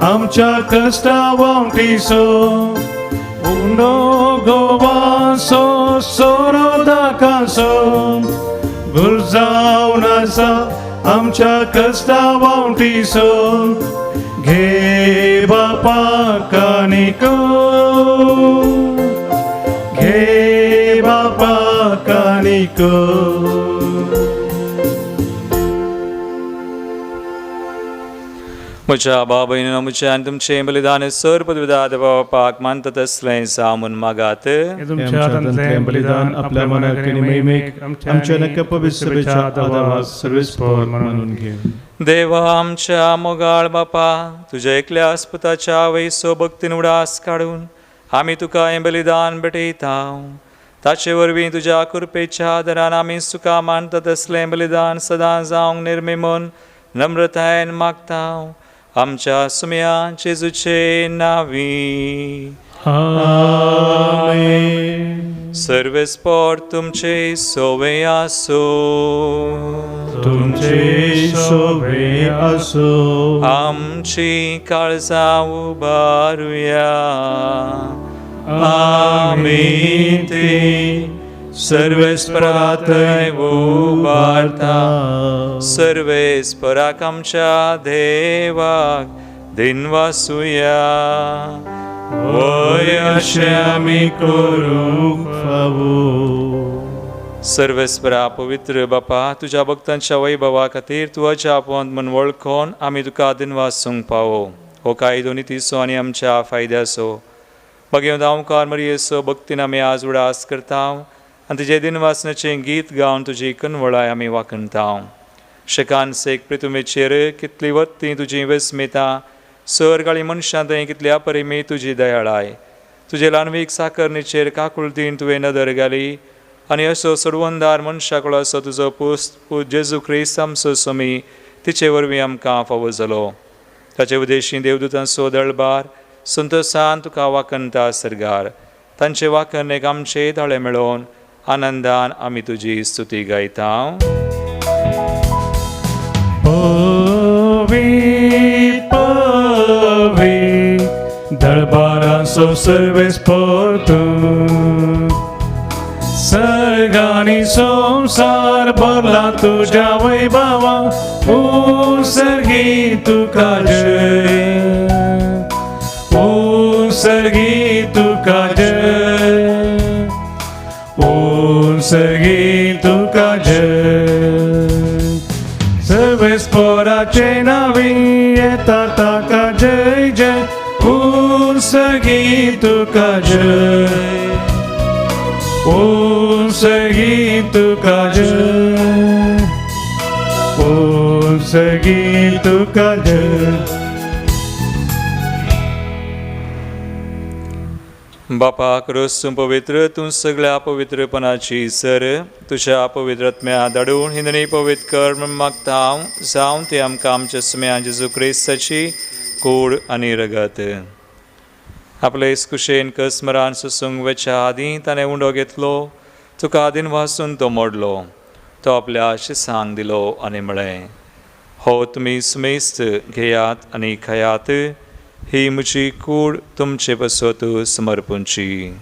आमच्या कश्टा वावटीसो. उंडो गोवासो सोरोदाकासो गुरजावन आसा आमच्या कश्टा वावटीसो. घे बापा कानिको, घे बापा कानिको. म्हज्या भाव भयणीनो, म्हज्या आनी तुमचें बलिदान सर पदविदा देवापाक मानता तसलें जावून मागात. तुमच्या हातांतलें बलिदान आपल्या मनाक आनी मैमेक आमच्या नक्की पवित्रतेच्या आदाराक सर्वेस्पर म्हणून घे. देवा आमच्या मोगाळ बापा, तुज्या एकल्या आस्पुताच्या वैसो भक्तीन उडास काडून आमी तुका हें बलिदान भेटयता. ताचे वरवीं तुज्या कृपेच्या आदारान आमी सुका मानता तसलें बलिदान सदां जावंक निर्मिमन नम्रतायेन मागता. आमच्या सुमया जेजूचे नांवी. आमेन. सर्वेस्पर तुमचे सोवे आसो. तुमचे शोभे असो. आमची काळजां उबारुया. आमी ते सर्वेस्परांतय उबारता. सर्वेस्पराक आमच्या देवाक दिनवासुया. होय अशें आमी करूंक फावो. सर्वेस्परा पवित्र बापा, तुज्या भक्तांच्या वैभवा खातीर तुझ्या आपोवंत म्हण वळखोन आमी तुका दिनवासूंक पावो. हो कायदो नितीचो आनी आमच्या फायद्याचो बगेव दावकार मरियेचो भक्तीन आमी आज उडास करता आनी तुजे दिनवासनाचें गीत गावन तुजी कनवळाय आमी वाखणता. शेकान सेक प्रितुमेचेर कितली वत्ती तुजी विस्मिता. सर्ग आनी मनशां थंय कितली अपरिमी तुजी दयाळाय. तुजे ल्हानवीक साकरणेचेर काकुळतीन तुवें नदर घाली आनी असो सोडवंदार मनशाकडो असो तुजो पूत जेजू क्रिस्त आमचो समी तिचे वरवीं आमकां फावो जालो. ताचे उदेशी देवदूतांचो दळबार संतोषान तुका वाखणता सरगार. तांचे वाखणेक आमचे ताळे मेळोवन आनंदान आमी तुजी स्तुती गायता. Păvit, păvit, दळबारांचो सर्वेस्पर तूं. सर्गांनी संसार भरला तुज्या वैभवा. सर्गी तुका जय. सर्गी तुका जय. सर्गी तुका जय. सर्वेस्पराचे नावी येता ताका जय जय. सर्गी तुका जय. सर्गी तुका जय. सर्गी तुका जय. बापा क्रोस्तूं पवित्र तूं सगळ्या पवित्रपणाची सर. तुज्या पवित्रत्म्या धाडून हिंदणी पवित्र कर म्हूण मागता हांव. जावं ती आमकां आमच्या सुम्या जेजू क्रिस्ताची कूड आनी रगत. आपले इस्कुशेन कसमरान सुसूंक वेच्या आदीं ताणें उंडो घेतलो. तुका आदीन वाचून तो मोडलो. तो आपल्या शिसांक दिलो आनी म्हळें, हो तुमी सुमेस्त घेयात आनी खायात. ही म्हजी कूड तुमचे पसत समर्पूंची.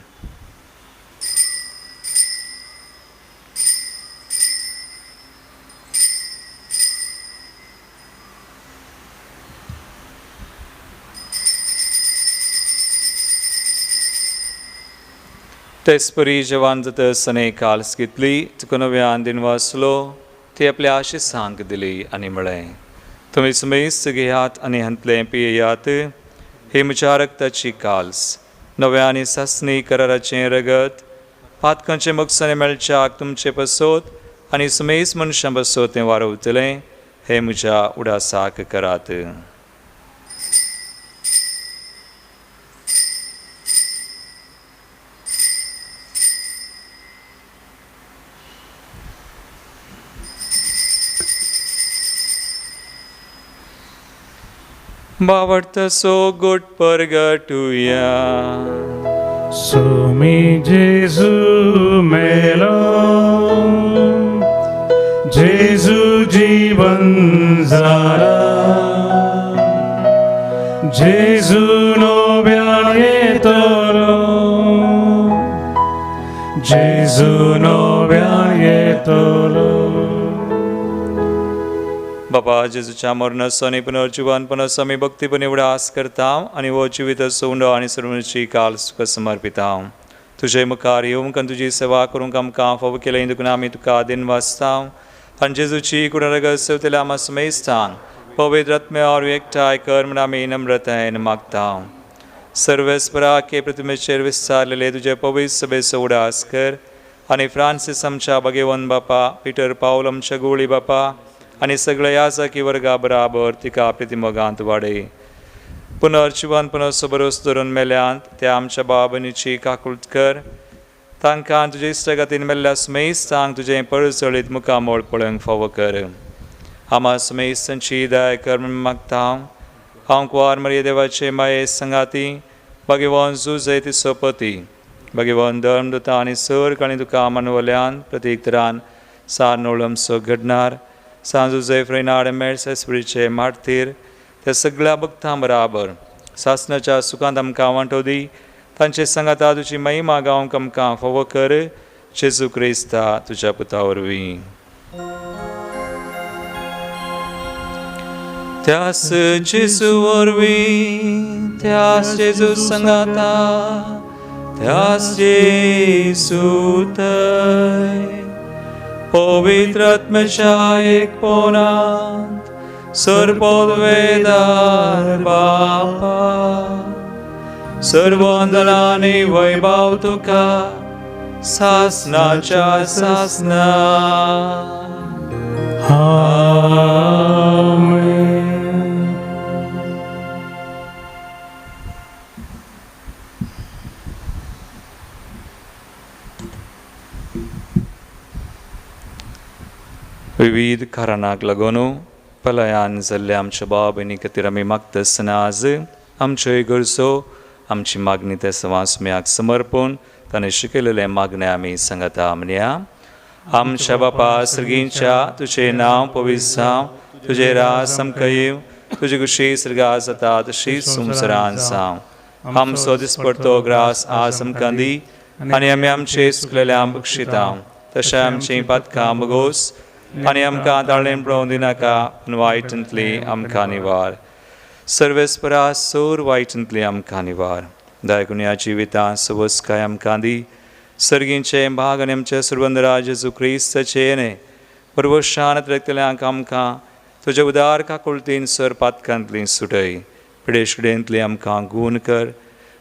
तेसपरी जवान जातसताना काल्स घेतली. तुका नव्यान दिन वाचलो. ती आपल्या आशिसांक दिली आनी म्हळें, तुमी सुमेस्त घेयात आनी हंतलें पियेयात. ही म्हज्या रक्ताची काल्स, नव्या आनी सासणी कराराचें रगत. पातकांचे मोगसाणे मेळच्याक तुमचे पसत आनी सुमेस्त मनशां बसत तें वारवतलें. हे म्हज्या उडासाक करात. बावडतसो गोट परगटुया. सोमी जेजू मेलो. जेजू जीवन जाला. जेजू नव्यान येतलो. जेजू नव्यान येतलो. बापा जेजूच्या मरणाचो आनी पुनर्जिवानपणाचो आमी भक्तीपणे उडास करता आनी हो जिविताचो उंडो आनी सर्वची काल तुका समर्पिता. तुजे मुखार येवंक आनी तुजी सेवा करूंक आमकां फावो केलें देखून आमी तुका दिन वाचता आनी जेजूची कुणरगत सेवतल्या आमा समेस्तांक पवित्र आत्म्यावर एकठांय कर म्हूण आमी नम्रतायेन मागता. सर्वेस्परा के प्रतिमेचेर विस्तारलेले तुजे पवित्र सभेचो उडास कर आनी फ्रांसीस आमच्या भगेवन बापा, पीटर पावल आमच्या गोळी बापा आनी सगळे याजकी वर्गा बराबर तिका प्रतिमोगांत वाडय. पुनर्जिवानपणाचो बरोस धरून मेल्यांत त्या आमच्या बाबनीची काकुळट कर. तांकां तुजे इश्टगातीन मेल्ल्या सुमेस्तांक तुजें पळसळीत मुखामोळ पळोवंक फावो कर. आमा सुमेस्तांची दया कर म्हूण मागता हांव. कुंवार मरिये देवाचे माये संगाती भगवान जुजय तिचो पती भगवान धर्मदूता आनी सर्ग आनी तुका मानवल्यान प्रतीक तरान सारनोळमचो घडणार सांजू जय फ्रेनाड मेळसेस्परीचे मारतीर त्या सगळ्या भक्तां बराबर सासनाच्या सुखांत आमकां वांटो दी तांचे संगाता तुजी महिमा गावंक आमकां फावो कर जेजू क्रिस्ता तुज्या पुता वरवीं त्यास जेजू वरवीं त्यास जेजू संगाता त्यास जेजू थंय पवित्र आत्म्याच्या एकपणांत सर्पोद्वेदार बापा सर्वंदनानी वैभव तुका सासनाच्या सासना विविध कारणांक लागून पलयान जाल्ल्या आमच्या भाव भयणी खातीर आमी मागता आसतना आज आमच्यो गरजो आमची मागणी त्या संवासम्याक समर्पून ताणें शिकयलेले मागणे आमी सांगता म्हणया आमच्या बापा सर्गींच्या तुजें नांव पवित्र जावं तुजें राज आमकां येवं तुजी कुशी सर्गार जाता तशीच संवसारांत जावं आमचो दिसपडटो ग्रास आज आमकां दी आनी आमी आमचे चुकलेल्यांक बक्षिता तशें आमचीं पातकां बगोस आनी आमकां ताळेन पळोवंक दिनाका पूण वायटांतली आमकां निवार सर्वेस्परा सोर वायटांतली आमकां निवार दायकुन्या जिवितां सवस्काय आमकां दी सर्गींचे भाग आनी आमचे सुरवंदरा जेजू क्रिस्ताचे येणे परवशानत रक्तल्यांक आमकां तुज्या उदार काकुळतीन सर पातकांतली सुटय पिडेशकडेंतली आमकां गूण कर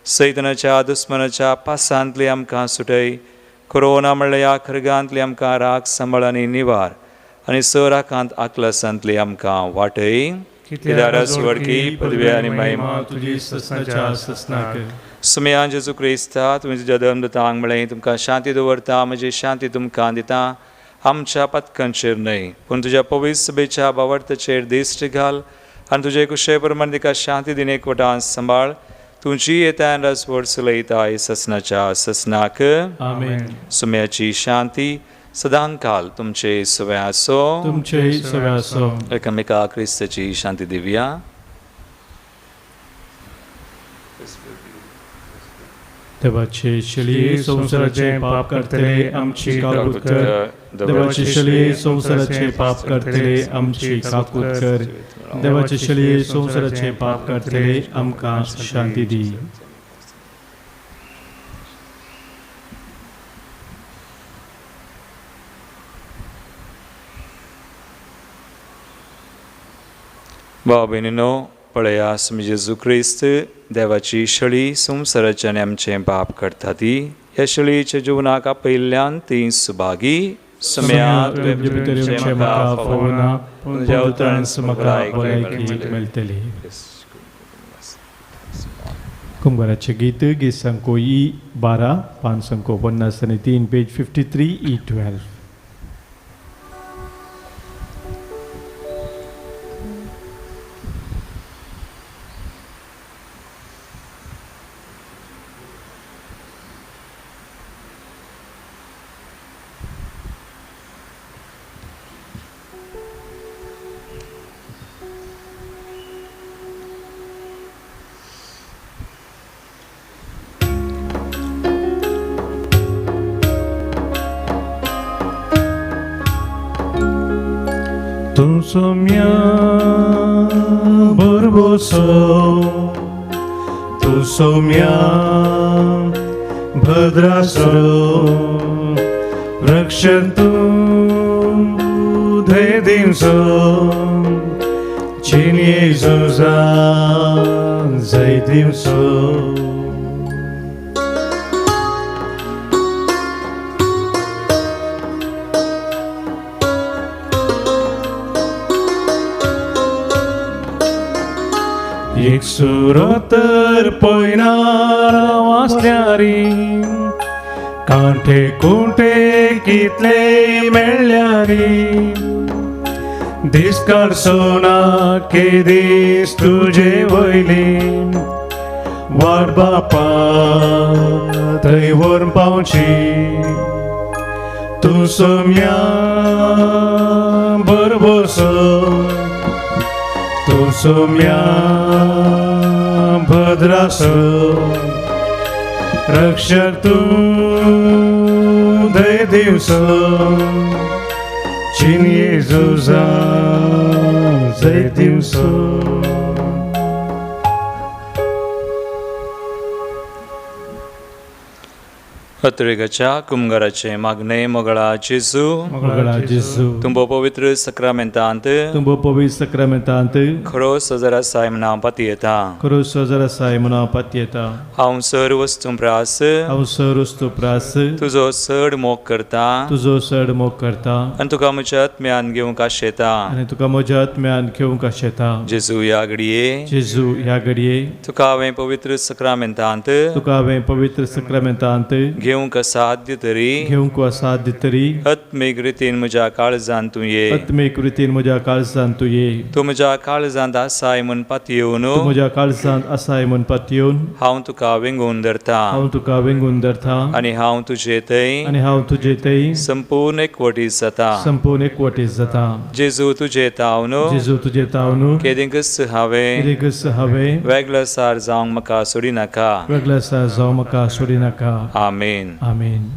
सैतनाच्या दुस्मनाच्या पासांतली आमकां सुटय कोरोना म्हणल्या ह्या खरगांतली आमकां राग सांबाळ आनी निवार आनी सराकांत आकलासांतली आमकां वाटय कित्यारस वडकी पदवी आनी महिमा तुजी ससनाच्या ससनाक सुमया जेजू क्रिस्ता तुमी तुज्या धर्मदूतांक म्हळें तुमकां शांती दवरता म्हजी शांती तुमकां दिता आमच्या पथकांचेर न्हय पूण तुज्या पवित्र सभेच्या बावर्ताचेर दिश्ट घाल आनी तुजे कुशे प्रमाण तिका शांती दिन एकवटान सांबाळ तुजी येतान रसवड चलयताय ससनाच्या ससनाक आमेन सुमयाची शांती सदांकाल तुमचे सवे आसो तुमचे सवे आसो एकामेका क्रिस्ताची शांती दिवया देवाचे शिली संसाराचे पाप करतले आमची काकूत कर देवाचे शिली संसाराचे पाप करतले आमची काकूत कर देवाचे शिली संसाराचे पाप करतले आमकां शांती दी भाव भयणीनो पळया आमी जेजू क्रिस्त देवाची शळी संवसाराचे आनी आमचें पाप करता ती ह्या शळयेच्या जिवनाक आपयल्ल्यान ती सुभागी सम्याक कुंभाराचे गीत गीत संको E12 पान संको 53 page 53 E12 Tu somia borboso, tu somia bhadrasaro, rakshantu dhedinso, chini zuza zaidimso. एक सुरोतर पयनारा वाचल्यारी कांठे कुंठे कितले मेळ्ळ्यारी दिसकार सोना के दीस तुजे वयली वाट बापा थंय व्हरून पावची तूं सोम्या बरोबर तूं सोम्या भद्रास रक्षक तूं थंय दिवस चिन येजूजा जय दिवस अत्रेगाच्या कुमगाराचे मागणे मोगळा जेजू मोगळा जेजू तुंबो पवित्र सक्रामेंतांत तुंबो पवित्र सक्रामेंतांत खरो सजर आसाय म्हणा पाती येता करो सजर आसाय म्हणा पातयेता हांव सर वस्तू प्रास हांव सरस्तो प्रास तुजो चड मोग करता तुजो चड मोग करता आनी तुका म्हज्या आत्म्यान घेवंक आशेता आनी तुका म्हज्या आत्म्यान घेवंक आशेता जेजू ह्या घडये जेजू ह्या घडये तुका हांवें पवित्र सक्रामेंतांत तुका हांवें पवित्र सक्रामेंतांत घेवंक साध्य तरी घेवंक साध्य तरी आत्मीक रितीन म्हज्या काळजांत तूं ये आत्मीक रितीन म्हज्या काळजांत तूं ये तूं म्हज्या काळजांत आसाय म्हण पातयेवन तूं म्हज्या काळजांत आसाय म्हण पातयेवन हांव तुका विंगून धरता हांव तुका वेंगून धरता आनी हांव तुजे थंय आनी हांव तुजे थंय संपूर्ण एकवटीत जाता संपूर्ण एकवटीत जाता जेजू तुजे ताव न्हू जेजू तुजे ताव न्हू केदेंकच हांवें कितेंकच हांवें वेगळो सार जावंक म्हाका सोडी नाका वेगळा सा जावं म्हाका सोडी नाका आमेन आमेन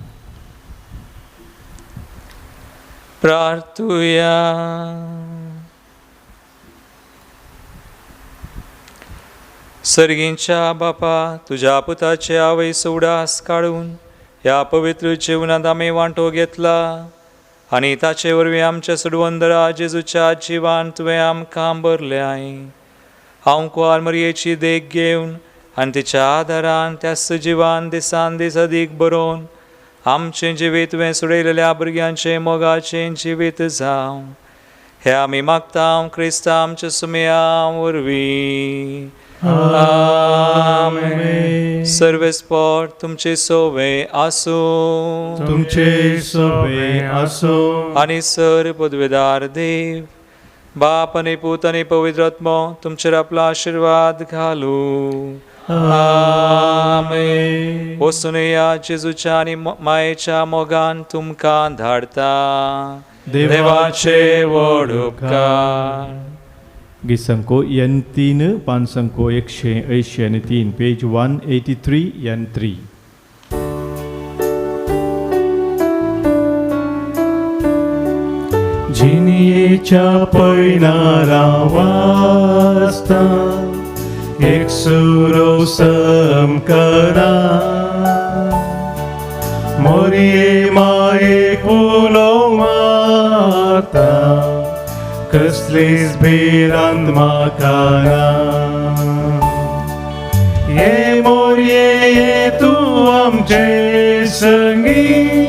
प्रार्थुया सर्गींच्या बापा तुझ्या पुताचे आवयस उडास काडून ह्या पवित्र जिवनांत आमी वांटो घेतला आनी ताचे वरवीं आमच्या सुडवंदरा जेजूच्या जिवान तुवें आमकां भरल्याय हांव कुवार मरयेची देख घेवन आनी तिच्या आदारान त्या सजिवान दिसान दीस अदीक बरोवन आमचें जिवीत तुवें सोडयलेल्या भुरग्यांचें मोगाचें जिवीत जावं हें आमी मागता क्रिस्ता आमच्या सुमया वरवीं आमेन. सर्वेस्पर तुमचे सोवे आसूं तुमचे सोबे आसो आनी सर पदवेदार देव बाप आनी पूत आनी पवित्र आत्मो तुमचेर आपलो आशिर्वाद घालू आमेन. वचून या जेजूच्या आनी मायेच्या मोगान तुमकां धाडता देवाचे व्हड उपकार. गीत संको एन 3 पान संको 183 पेज 183 एन 3. जिनियेच्या पैनारा वाजता एक सुरो समकरा मोरये मायेक उलो मारता कसलीच भिरांत म्हाका ना. ये मोरये ये तूं आमचे संगी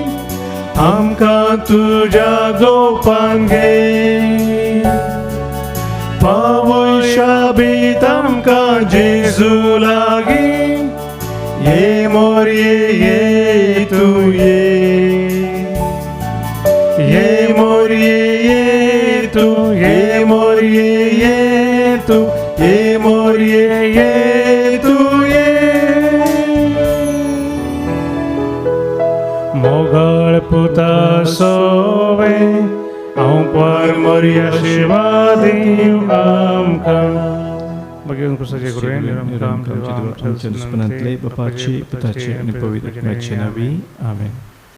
आमकां तुज्या गोपान घे पावय शाबीत आमकां जेजू लागीं ये मोरये ये तूं ये मोरये ये तूं ये मोरये ये तूं ये मोरये ये तूं ये मोगाळ पुता सोवे हांव पर मोरया शिवा दिव आमकां Bagi kursaje Guru आमच्या दुस्पनांतले बापाचे पुताचे आणि पवित्र आत्म्याचे नावी आमेन.